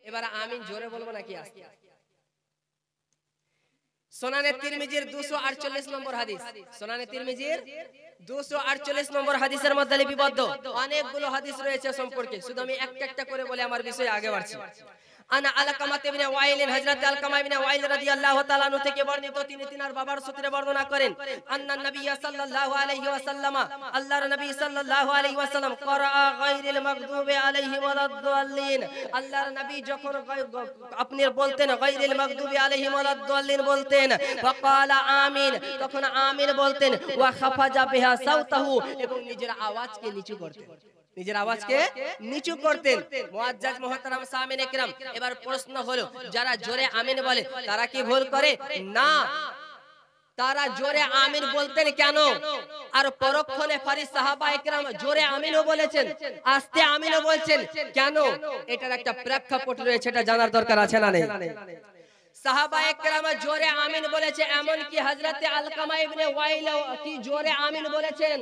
এবার আমিন জোরে বলবো নাকি আস্তে? সুনানে তিরমিজির 248 নম্বর হাদিস, সুনানে তিরমিজির 248 নম্বর হাদিসের মধ্যে লিপিবদ্ধ অনেকগুলো হাদিস রয়েছে সম্পর্কে, শুধু আমি একটা একটা করে বলে আমার বিষয়ে আগে বাড়ছি। আনা আলকামা ইবনে ওয়াইল, হযরত আলকামা ইবনে ওয়াইল রাদিয়াল্লাহু তাআলা আনহু থেকে বর্ণিত, তিনি তিনার বাবার সূত্রে বর্ণনা করেন, আন্নান নবী সাল্লাল্লাহু আলাইহি ওয়াসাল্লাম, আল্লাহর নবী সাল্লাল্লাহু আলাইহি ওয়াসাল্লাম করা গায়রিল মাগদুবি আলাইহিম ওয়ালাদ-দাল্লিন, আল্লাহর নবী যখন আপনি বলতেন গায়রিল মাগদুবি আলাইহিম ওয়ালাদ-দাল্লিন বলতেন, ফাকালা আমিন, তখন আমিন বলতেন, ওয়া খাফাজা বিহা সাওতাহু, এবং নিজের আওয়াজকে নিচু করতেন, নিজের আওয়াজকে নিচু করতেন। মুআজ্জাজ মুহতারাম সামিনে কিরাম, এবার প্রশ্ন হলো, যারা জোরে আমিন বলে তারা কি ভুল করে? না, তারা জোরে আমিন বলতেন কেন? আর পরক্ষণে ফারিস সাহাবায়ে কেরাম জোরে আমিনও বলেছেন, আস্তে আমিনও বলছেন কেন? এটার একটা প্রেক্ষাপট রয়েছে, এটা জানার দরকার আছে না নেই? সাহাবায়ে কেরাম জোরে আমিন বলেছে, এমন কি হযরতে আলকামা ইবনে ওয়াইল কি জোরে আমিন বলেছেন,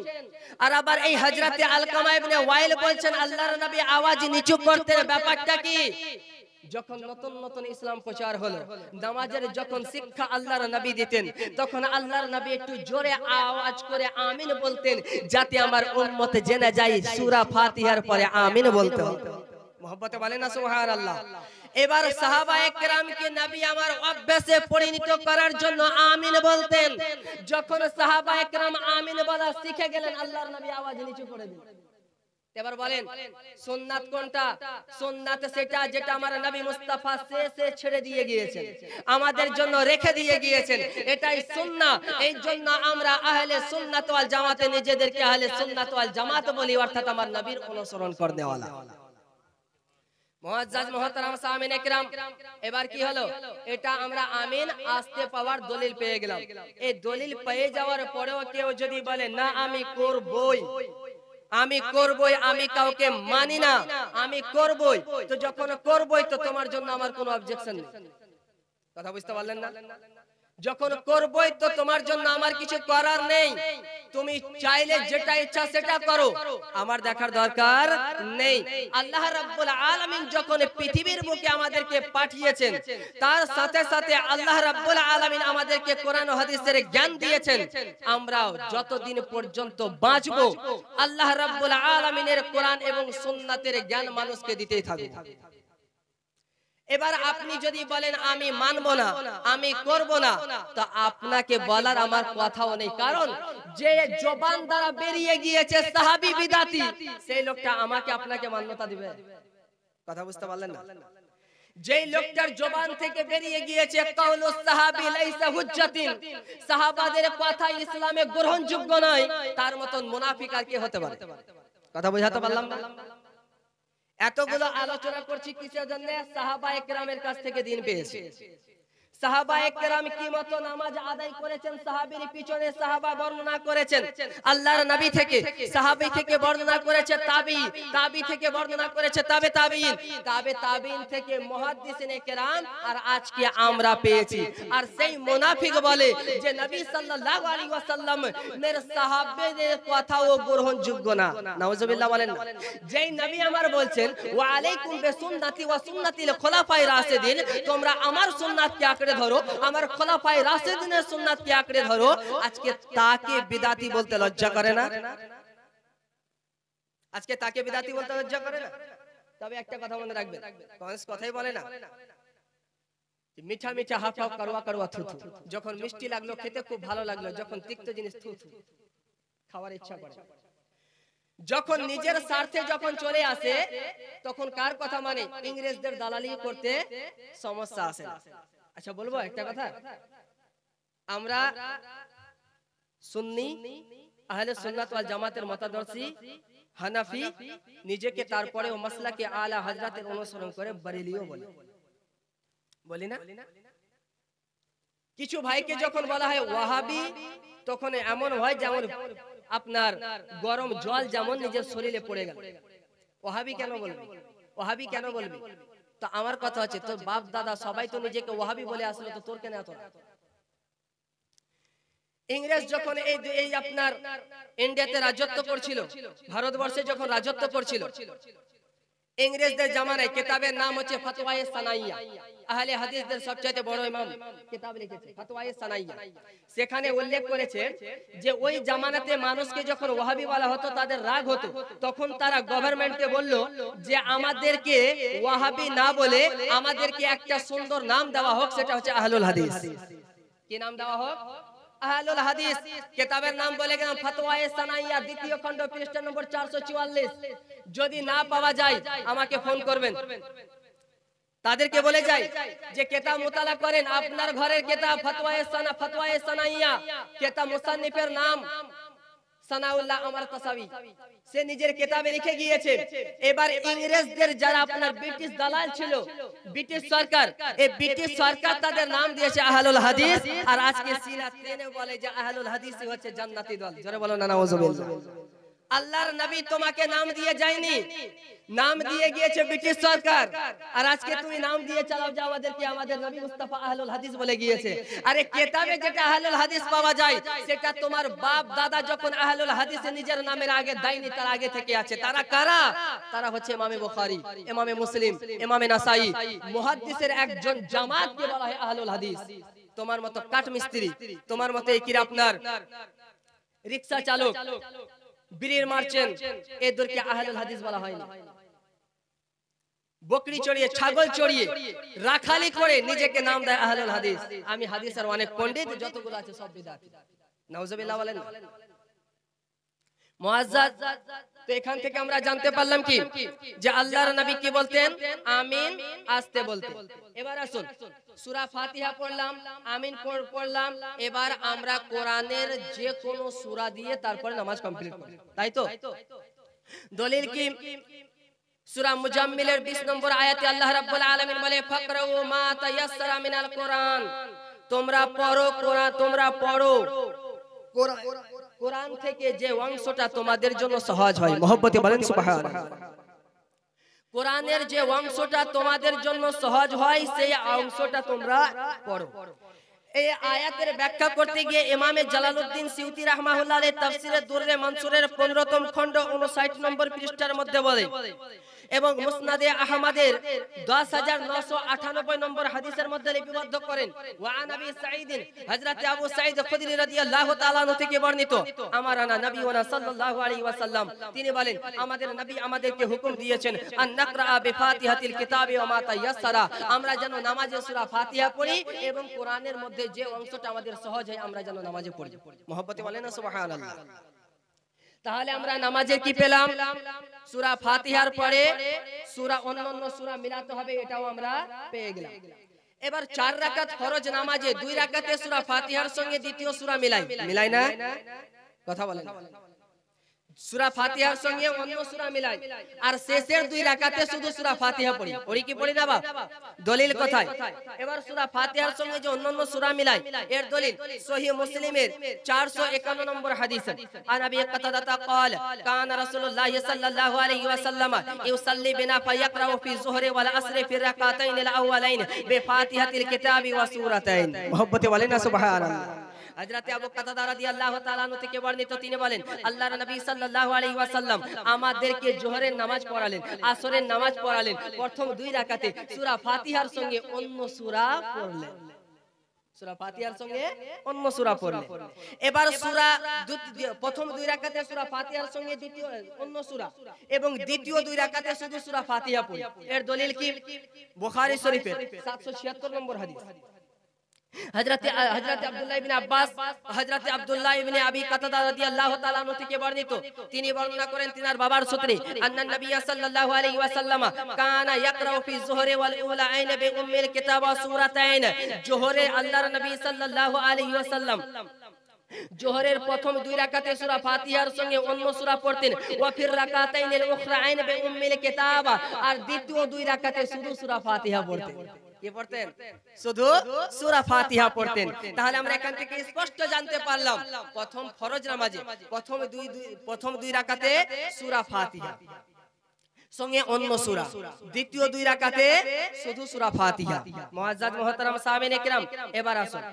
আর আবার এই হযরতে আলকামা ইবনে ওয়াইল বলছেন আল্লাহর নবী আওয়াজ নিচু করতেন। ব্যাপারটা কি? যখন নতুন নতুন ইসলাম প্রচার হলো, নামাজের যখন শিক্ষা আল্লাহর নবী দিতেন, তখন আল্লাহর নবী একটু জোরে আওয়াজ করে আমিন বলতেন, যাতে আমার উম্মত জেনে যায় সূরা ফাতিহার পরে আমিন বলতে হবে। মুহাব্বতে বলেন না সুবহানাল্লাহ। এবার সাহাবায়ে কেরামকে নবী আমার অভ্যাসে পরিণত করার জন্য আমিন বলতেন। যখন সাহাবায়ে কেরাম আমিন বলা শিখে গেলেন, আল্লাহর নবী আওয়াজ নিচু করে দিলেন। এবার বলেন সুন্নাত কোনটা? সুন্নাত সেটা যেটা আমার নবী মুস্তাফা শেষে ছেড়ে দিয়ে গিয়েছেন, আমাদের জন্য রেখে দিয়ে গিয়েছেন, এটাই সুন্নাহ। এই জন্য আমরা আহলে সুন্নাত ওয়াল জামাতে নিজেদেরকে আহলে সুন্নাত ওয়াল জামাত বলি, অর্থাৎ আমার নবীর অনুসরণ করনেওয়ালা। মুআজ্জাজ মুহতারাম সামিনে কিরাম, এবার কি হলো? এটা আমরা আমিন আস্তে পাওয়ার দলিল পেয়ে গেলাম। এই দলিল পেয়ে যাওয়ার পরেও কেউ যদি বলে না আমি করবই, আমি করবই, আমি কাউকে মানি না, আমি করবই, তো যখন করবই তো তোমার জন্য আমার কোনো অবজেকশন নেই। কথা বুঝতে পারলেন না? যখন করবই তো তোমার জন্য আমার কিছু করার নেই, তুমি চাইলে যেটা ইচ্ছা সেটা করো, আমার দেখার দরকার নেই। আল্লাহ রাব্বুল আলামিন যখন পৃথিবীর বুকে আমাদেরকে পাঠিয়েছেন, তার সাথে সাথে আল্লাহ রাব্বুল আলামিন আমাদেরকে কোরআন ও হাদিসের জ্ঞান দিয়েছেন। আমরাও যতদিন পর্যন্ত বাঁচব, আল্লাহ রাব্বুল আলামিনের কোরআন এবং সুন্নাতের জ্ঞান মানুষকে দিতেই থাকবে। এবার আপনি যদি বলেন আমি মানব না, আমি করব না, তো আপনাকে বলার আমার কথাও নেই, কারণ যে জবান দ্বারা বেরিয়ে গিয়েছে সাহাবী বিদাতি, সেই লোকটা আমাকে আপনাকে মান্যতা দিবে? কথা বুঝতে পারলেন না? যেই লোকটার জবান থেকে বেরিয়ে গিয়েছে কাউলুস সাহাবী লাইসা হুজ্জাতিন, সাহাবাদের কথা ইসলামে গ্রহণযোগ্য নয়, তার মতন মুনাফিক আর কি হতে পারে? কথা বুঝাতে পারলাম না? এতগুলো আলোচনা করছি কিসের জন্য? সাহাবায়ে কেরামের কাছ থেকে দিন পেয়েছি। সাহাবায়ে কেরাম কি মতো নামাজ আদায় করেছেন, সাহাবীর পিছনে সাহাবা বর্ণনা করেছেন, আল্লাহর নবী থেকে, সাহাবী থেকে বর্ণনা করেছে তাবী, তাবী থেকে বর্ণনা করেছে তাবে তাবিঈন, তাবে তাবিঈন থেকে মুহাদ্দিসিনে কেরাম, আর আজকে আমরা পেয়েছি। আর সেই মুনাফিক বলে যে নবী সাল্লাল্লাহু আলাইহি ওয়াসাল্লাম এর সাহাবীদের কথাও গ্রহণযোগ্য না। নাউজুবিল্লাহ বলেন না? যেই নবী আমার বলছেন ওয়া আলাইকুম বিসুন্নতি ওয়া সুন্নাতিল খুলাফায়ে রাশিদিন, তোমরা আমার সুন্নাতকে আঁকড়ে ধরো, আমার খোলাফায়ে রাশিদিনের সুন্নাতকে আঁকড়ে ধরো, আজকে তাকে বিদাতি বলতে লজ্জা করে না? আজকে তাকে বিদাতি বলতে লজ্জা করে না? তবে একটা কথা মনে রাখবেন, কনস কথাই বলে না মিঠা মিঠা হাফ হাফ করওয়া করওয়া থু থু, যখন মিষ্টি লাগলো খেতে খুব ভালো লাগলো, যখন তিক্ত জিনিস থু থু খাওয়ার ইচ্ছা করে। যখন নিজের স্বার্থে যখন চলে আসে, তখন কার কথা মানে? ইংরেজদের দালালি করতে সমস্যা আসে। আচ্ছা বলবো একটা কথা, আমরা সুন্নি আহলে সুন্নাত ওয়াল জামাতের মতাদর্শী হানাফি, নিজেকে তারপরে ও মাসলাকে আলা হযরতের অনুসরণ করে বরেলিও বলি, বলি না? কিছু ভাইকে যখন বলা হয় ওয়াহাবি, তখন এমন হয় যেমন আপনার গরম জল যেমন নিজের শরীরে পড়ে গেল। ওয়াহাবি কেন বলবি? ওয়াহাবি কেন বলবি? তো আমার কথা হচ্ছে, তোর বাপ দাদা সবাই তো নিজেকে ওয়াহাবি বলে আসলো, তো তোর কেন এত? ইংরেজ যখন এই আপনার ইন্ডিয়াতে রাজত্ব করছিল, ভারতবর্ষে যখন রাজত্ব করছিল, ইংরেজদের জামানায় কিতাবের নাম হচ্ছে ফতওয়ায়ে সানাইয়া। আহলে হাদিসদের সবচেয়ে বড় ইমাম কিতাব লিখেছে ফতওয়ায়ে সানাইয়া। সেখানে উল্লেখ করেছে যে ওই জামানাতে মানুষকে যখন ওয়াহাবি বলা হতো তাদের রাগ হতো, তখন তারা গভর্নমেন্টকে বলল যে আমাদেরকে ওয়াহাবি না বলে আমাদেরকে একটা সুন্দর নাম দেওয়া হোক, সেটা হচ্ছে আহলুল হাদিস। কি নাম দেওয়া হোক? আহলুল হাদিস। কিতাবের নাম বলে গেলাম ফতওয়ায়ে সানাইয়া, দ্বিতীয় খণ্ড, পৃষ্ঠা নম্বর 444। যদি না পাওয়া যায় আমাকে ফোন করবেন। তাদেরকে বলে যাই যে কিতাব মুতালা করেন, আপনার ঘরের কিতাব ফতওয়ায়ে সানাইয়া, কিতাব মুসান্নিফের নাম সানাউল্লাহ আমার তাসাবি, সে নিজের কিতাবে লিখে গিয়েছে। এবার ইংরেজদের যারা আপনার ব্রিটিশ দালাল ছিল, ব্রিটিশ সরকার, এই ব্রিটিশ সরকার তাদের নাম দিয়েছে আহলুল হাদিস। আর আজকে সিনা ট্রেনে বলে যে আহলুল হাদিসই হচ্ছে জান্নাতি দল। জোরে বলো না নাউজুবিল্লাহ। আল্লাহর নবী তোমাকে নাম দিয়ে যায়নি, নাম দিয়ে গিয়েছে ব্রিটিশ সরকার। আর আজকে তুমি নাম দিয়ে চালাও যে আমাদেরকে আমাদের নবী মুস্তাফা আহলুল হাদিস বলে গিয়েছে। আরে কিতাবে যেটা আহলুল হাদিস পাওয়া যায় সেটা তোমার বাপ দাদা যখন আহলুল হাদিসে নিজের নামের আগে দেয়নি, তার আগে থেকে আছে। তারা কারা? তারা হচ্ছে ইমামে বুখারী, ইমামে মুসলিম, ইমামে নাসাই, মুহাদ্দিসের একজন জামাতকে বলা হয় আহলুল হাদিস। তোমার মতো কাঠ মিস্ত্রি, তোমার মতো এই কি আপনার রিকশা চালক, বিড়ির মার্চেন্ট, এদেরকে আহলুল হাদিস বলা হয় না। বকরি চড়িয়ে, ছাগল চড়িয়ে, রাখালি করে নিজেকে নাম দেয় আহলুল হাদিস। আমি হাদিসের অনেক পণ্ডিত, যতগুলো আছে সব বিদআতি। নাউজুবিল্লাহ বলেন। মুআজ্জাজ, তো এখান থেকে আমরা জানতে পারলাম কি যে আল্লাহর নবী কি বলতেন? আমিন আস্তে বলতেন। এবার আসুন, সূরা ফাতিহা পড়লাম, আমিন পড়লাম। এবার আমরা কোরআনের যে কোন সূরা দিয়ে তারপরে নামাজ কমপ্লিট করব, তাই তো? দলিল কি? সূরা মুজাম্মিলের 20 নম্বর আয়াতে আল্লাহ রাব্বুল আলামিন বলে ফাকরাউ মা তায়াসসারা মিনাল কোরআন, তোমরা পড়ো কোরআন, তোমরা পড়ো কোরআন থেকে যে অংশটা তোমাদের জন্য সহজ হয়। মহব্বতে বলেন সুবহানাল্লাহ। কোরআনের যে অংশটা তোমাদের জন্য সহজ হয় সেই অংশটা তোমরা পড়ো। এই আয়াতের ব্যাখ্যা করতে গিয়ে ইমামে জালালউদ্দিন সিউতি রাহমাহুল্লাহ আলাইহি তাফসীরে দুররে মানসুরের 15তম খণ্ড 59 নম্বর পৃষ্ঠার মধ্যে বলে, এবং মুসনাদে আহমদের 10998 নম্বর হাদিসের মধ্যে লিপিবদ্ধ করেন, ওয়া আন আবি সাঈদ হযরত আবু সাঈদ খুদরি রাদিয়াল্লাহু তাআলা আনহু থেকে বর্ণিত, আমারানা নবিয়ুনা সাল্লাল্লাহু আলাইহি ওয়াসাল্লাম, তিনি বলেন আমাদের নবী আমাদেরকে হুকুম দিয়েছেন আন নাকরা বিফাতিহাতিল কিতাবি ওয়া মা তায়াসসারা, আমরা যেন নামাজে সূরা ফাতিহা পড়ি এবং কোরআনের মধ্যে যে অংশটা আমাদের সহজ হয় আমরা যেন নামাজে পড়ি। মহব্বতে বলেন না সুবহানাল্লাহ। তাহলে আমরা নামাজে কি পেলাম? সূরা ফাতিহার পরে সূরা অন্যান্য সূরা মিলাতে হবে, এটাও আমরা পেয়ে গেলাম। এবার 4 রাকাত ফরজ নামাজে 2 রাকাতে সূরা ফাতিহার সঙ্গে দ্বিতীয় সূরা মিলাই না? কথা বলেন। সূরা ফাতিহার সঙ্গে অন্য সূরা মিলাই, আর শেষের 2 রাকাতে শুধু সূরা ফাতিহা পড়ি। ওরি কি পড়ি না বাপ? দলিল কোথায়? এবার সূরা ফাতিহার সঙ্গে যে অন্যান্য সূরা মিলাই, এর দলিল সহিহ মুসলিমের 451 নম্বর হাদিস, আন আবি কাতাদা قال كان رسول الله صلى الله عليه وسلم يصلي بنا فيقرأ في الظهر والعصر في الركعتين الاولين بفاتحة الكتاب وسورتين। محبته বলেন সুবহানাল্লাহ। হযরত আবু কাতাদা রাদিয়াল্লাহু তাআলা আনহু থেকে বর্ণিত, তিনি বলেন আল্লাহর নবী সাল্লাল্লাহু আলাইহি ওয়াসাল্লাম আমাদেরকে জোহরের নামাজ পড়ালেন, আসরের নামাজ পড়ালেন, প্রথম 2 রাকাতে সূরা ফাতিহার সঙ্গে অন্য সূরা পড়লেন, সূরা ফাতিহার সঙ্গে অন্য সূরা পড়লেন। এবার সূরা প্রথম 2 রাকাতে সূরা ফাতিহার সঙ্গে দ্বিতীয় অন্য সূরা, এবং দ্বিতীয় 2 রাকাতে শুধু সূরা ফাতিহা পড়ি। এর দলিল কি? বুখারী শরীফের 776 নম্বর হাদিস, হযরত আব্দুল্লাহ ইবনে আব্বাস, হযরত আব্দুল্লাহ ইবনে আবি কাতাদা রাদিয়াল্লাহু তাআলা আনহু থেকে বর্ণিত, তিনি বর্ণনা করেন তিনার বাবার সূত্রে, আন্নান নবী সাল্লাল্লাহু আলাইহি ওয়াসাল্লাম কানা ইয়াকরাউ ফি যুহরি ওয়াল উলাইন বি উম্মিল কিতাব ওয়া সূরাতাইন। জোহরে আল্লাহর নবী সাল্লাল্লাহু আলাইহি ওয়াসাল্লাম জোহরের প্রথম 2 রাকাতে সূরা ফাতিহার সঙ্গে অন্য সূরা পড়তেন, ওয়া ফির রাকাতাইনিল উখরাইন বি উম্মিল কিতাব, আর দ্বিতীয় 2 রাকাতে শুধু সূরা ফাতিহা পড়তেন। কি পড়তেন? শুধু সূরা ফাতিহা পড়তেন। তাহলে আমরা এখান থেকে স্পষ্ট জানতে পারলাম প্রথম ফরজ নামাজে প্রথম 2 রাকাতে সূরা ফাতিহা সঙ্গে অন্য সূরা, দ্বিতীয় 2 রাকাতে শুধু সূরা ফাতিহা। মুআজ্জাজ মুহতারাম সাহাবায়ে কেরাম, এবার আসুন